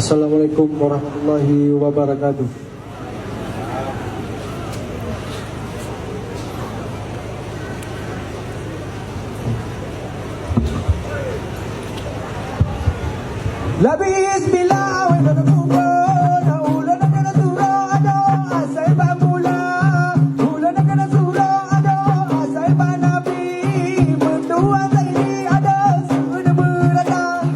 Assalamualaikum warahmatullahi wabarakatuh. La bismillah wa nadbuka na ulan na kana sura ado asal ba mula ulan na kana sura ado asal ba nabi mentua ini ada sudah beratang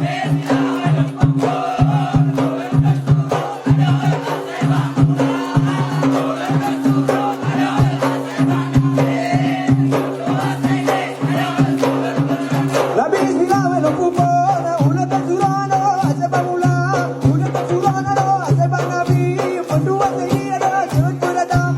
la bismillah wa nadbuka na ulan na sura ado asal ba mula ulan na sura ado asal ba nabi mentua ini ada sudah beratang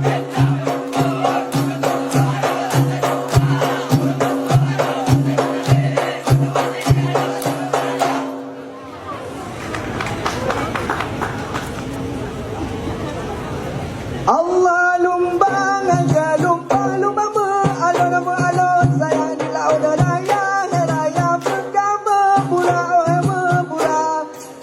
Allah lumbang aja lumbang lumbang alon sayang di laut raya raya pertama mula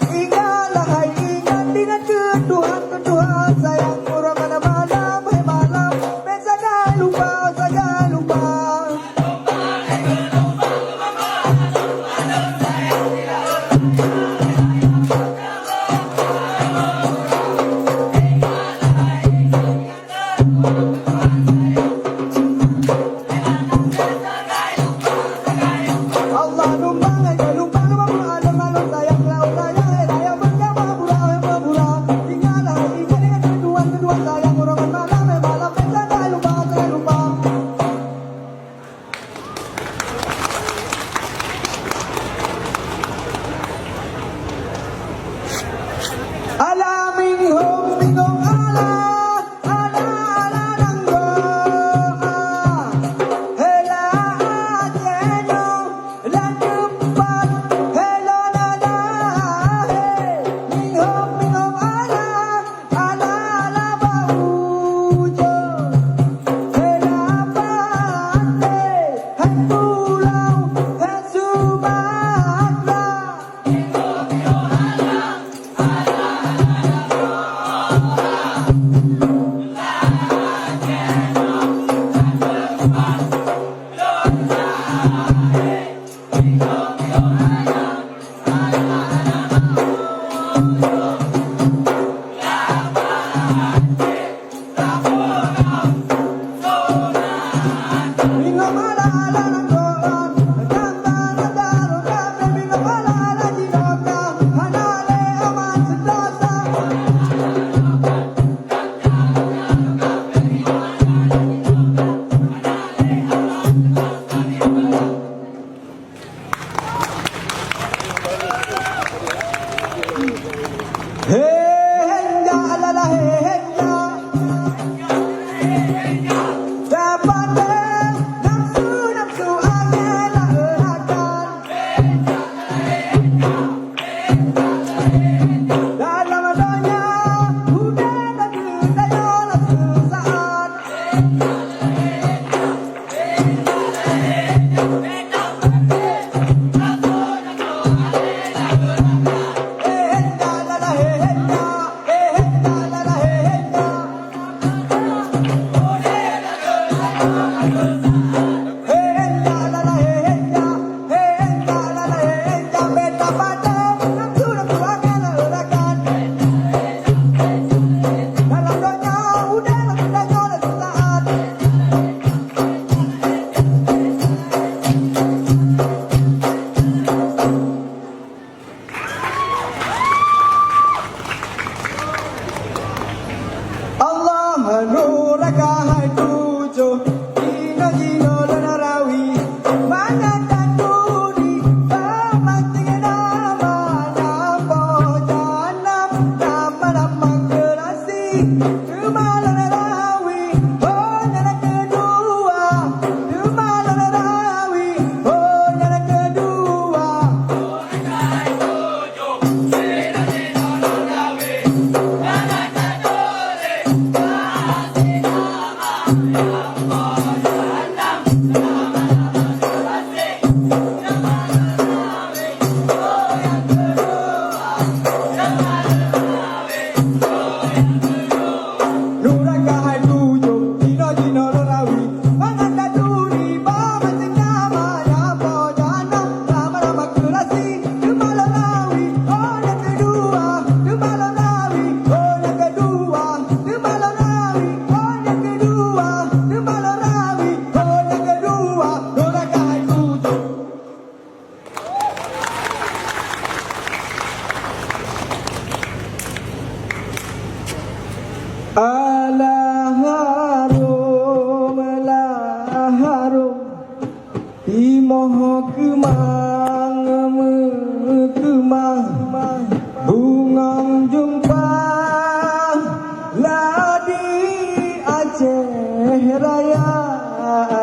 ingatlah hai ingat dengan ketuhan sayang orang mana malam hai malam jangan lupa Allah lumbang aja lumbang alon sayang di laut raya raya pertama mula ingatlah hai ingat dengan ketuhan sayang orang mana malam hai malam jangan lupa ala minghum ala nanggo hela ajeno la tempat hela nada minghum ala baujo hela pate hai pulau hai Sumatera minghum ala nanggoan minghum ala jinoka hanale aman sedasa Henya alala henya dapat nafsu angela erakan dalam adanya udah dan daya sesaat henya alala henya beta pada nafsu angela erakan dalam adanya udah dan daya sesaat Allah menuraka hai tujuh Jino lenarawi Mana tanduri Pematikan nama Nampo janam Nama gerasi Cuma lenarawi Oh nyana kedua Cuma lenarawi Oh nyana kedua Mana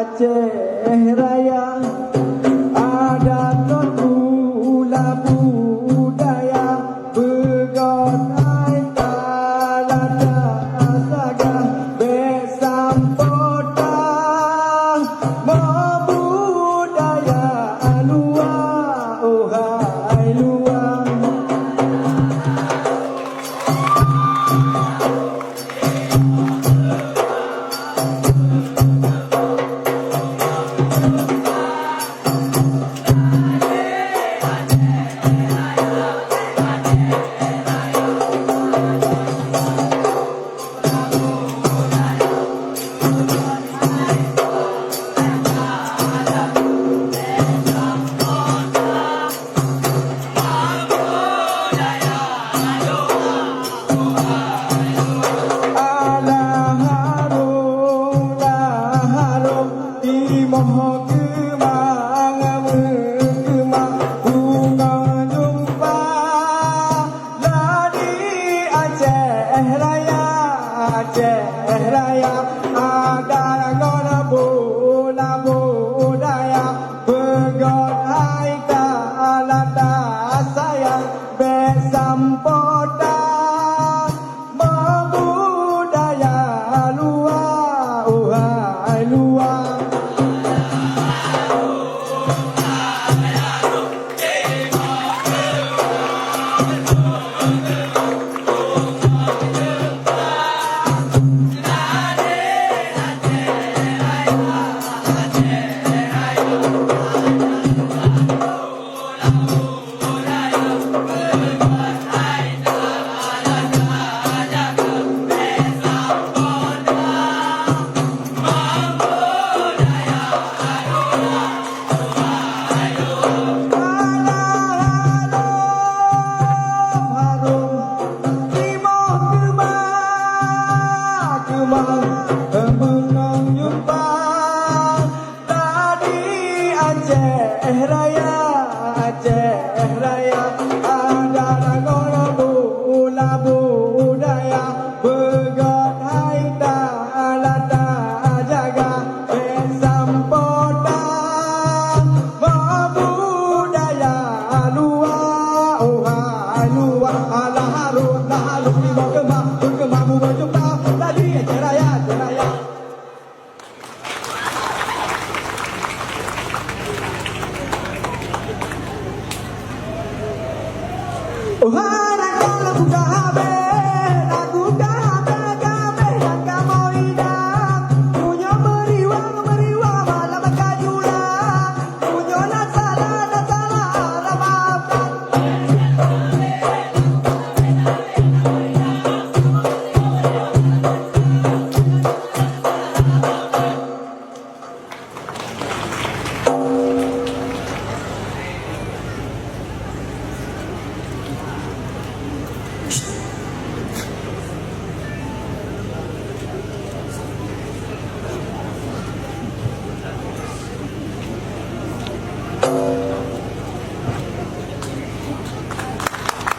Aceh Raya ada pula budaya begonai talada saga besampoda budaya luar oh hai luar. Moho kemang kemang bunga jumpa ladi Aceh Raya ada ngona bola budaya begot hai talada sayang besampoda budaya luar uhai luar. Menang yumpang tadi Aceh Raya ada nagora bola budaya begot hai talada jaga besampoda budaya luar oh hai luar ala harun di bawah kemah berjumpa tadi Aceh Raya. Oh, aku lagu gabe, gabe, nak mau idam. Punya meriwa, malam kajula. Punya nak salah, maafkan.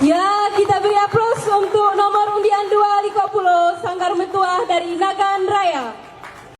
Ya, kita beri aplaus untuk nomor undian 2 Liko Pulo Sanggar Metuah dari Nagan Raya.